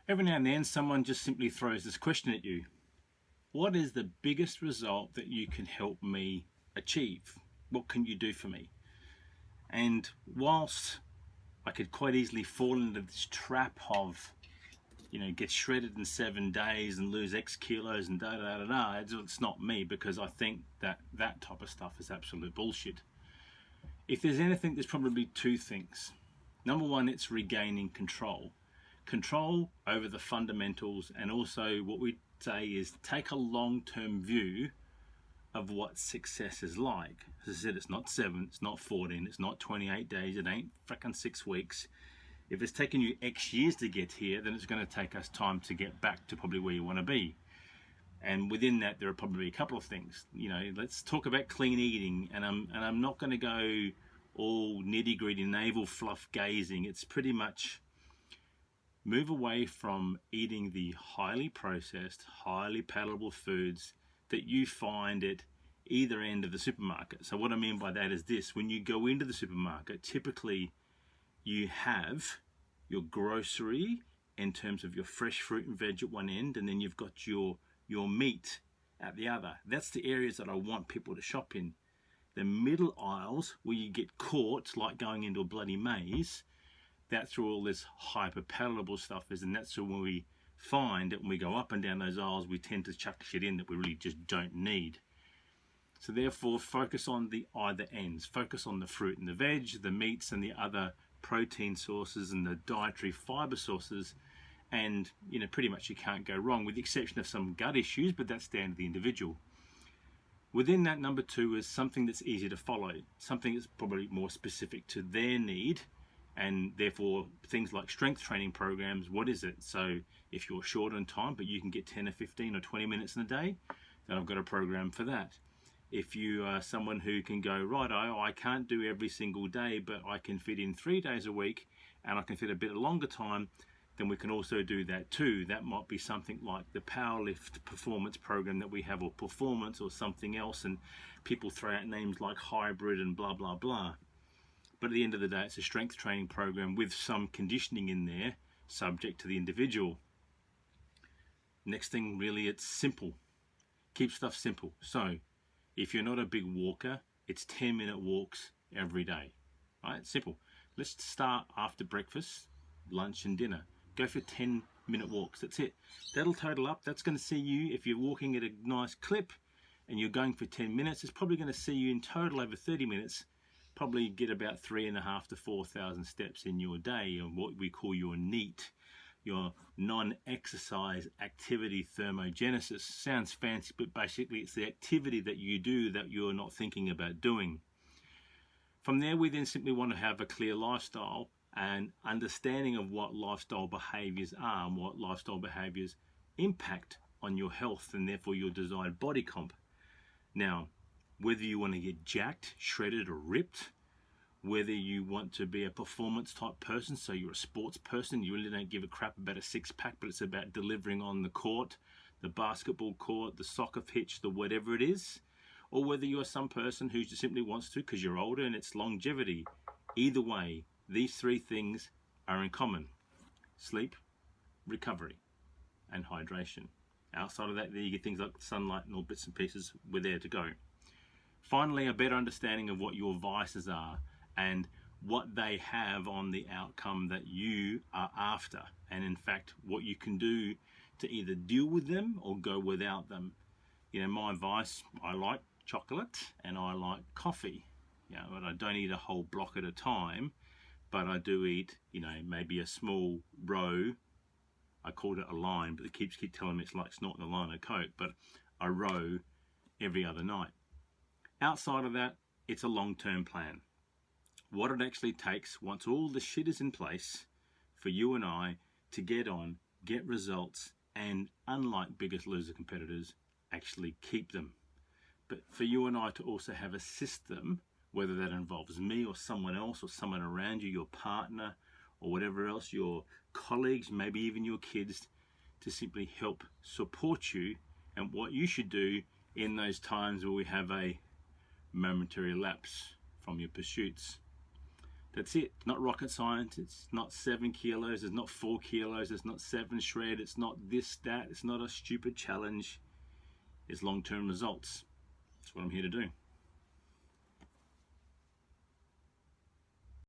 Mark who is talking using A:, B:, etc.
A: Every now and then someone just simply throws this question at you. What is the biggest result that you can help me achieve? What can you do for me? And whilst I could quite easily fall into this trap of, get shredded in 7 days and lose X kilos and da da da da, it's not me, because I think that that type of stuff is absolute bullshit. If there's anything, there's probably two things. Number one, it's regaining control. Control over the fundamentals, and also what we say is take a long-term view of what success is like. As I said, it's not 7, it's not 14, it's not 28 days, it ain't freaking 6 weeks. If it's taken you X years to get here, then it's going to take us time to get back to probably where you want to be. And within that, there are probably a couple of things. Let's talk about clean eating, and I'm not going to go all nitty-gritty navel fluff gazing. It's pretty much move away from eating the highly processed, highly palatable foods that you find at either end of the supermarket. So what I mean by that is this: when you go into the supermarket, typically you have your grocery in terms of your fresh fruit and veg at one end, and then you've got your meat at the other. That's the areas that I want people to shop in. The middle aisles, where you get caught like going into a bloody maze, that's where all this hyper palatable stuff is, and that's where we find that when we go up and down those aisles, we tend to chuck shit in that we really just don't need. So therefore, focus on the either ends. Focus on the fruit and the veg, the meats and the other protein sources and the dietary fiber sources, and pretty much you can't go wrong, with the exception of some gut issues, but that's down to the individual. Within that, number two is something that's easy to follow, something that's probably more specific to their need, and therefore things like strength training programs. What is it? So if you're short on time but you can get 10 or 15 or 20 minutes in a day, then I've got a program for that. If you are someone who can go, right, I can't do every single day, but I can fit in 3 days a week and I can fit a bit longer time, then we can also do that too. That might be something like the Powerlift performance program that we have, or performance, or something else, and people throw out names like hybrid and blah blah blah. But at the end of the day, it's a strength training program with some conditioning in there, subject to the individual. Next thing, really, it's simple. Keep stuff simple. So if you're not a big walker, it's 10-minute walks every day. Right? Simple. Let's start after breakfast, lunch and dinner. Go for 10-minute walks. That's it. That'll total up. That's going to see you, if you're walking at a nice clip and you're going for 10 minutes, it's probably going to see you in total over 30 minutes, probably get about 3,500 to 4,000 steps in your day, and what we call your NEAT, your non-exercise activity thermogenesis. Sounds fancy, but basically it's the activity that you do that you're not thinking about doing. From there, we then simply want to have a clear lifestyle and understanding of what lifestyle behaviors are and what lifestyle behaviors impact on your health and therefore your desired body comp. Now, whether you want to get jacked, shredded or ripped, whether you want to be a performance type person, so you're a sports person, you really don't give a crap about a six-pack, but it's about delivering on the court, the basketball court, the soccer pitch, the whatever it is, or whether you're some person who just simply wants to because you're older and it's longevity. Either way, these three things are in common: sleep, recovery, and hydration. Outside of that, there you get things like sunlight and all bits and pieces. We're there to go. Finally, a better understanding of what your vices are and what they have on the outcome that you are after, and in fact what you can do to either deal with them or go without them. My vice, I like chocolate and I like coffee, but I don't eat a whole block at a time, but I do eat maybe a small row. I called it a line, but it keeps telling me it's like snorting a line of Coke, but a row every other night. Outside of that, it's a long-term plan. What it actually takes, once all the shit is in place, for you and I to get on, get results, and unlike Biggest Loser competitors, actually keep them. But for you and I to also have a system, whether that involves me or someone else or someone around you, your partner or whatever else, your colleagues, maybe even your kids, to simply help support you and what you should do in those times where we have a momentary lapse from your pursuits. That's it. Not rocket science. It's not 7 kilos. It's not 4 kilos. It's not 7 shred. It's not this, that. It's not a stupid challenge. It's long-term results. That's what I'm here to do.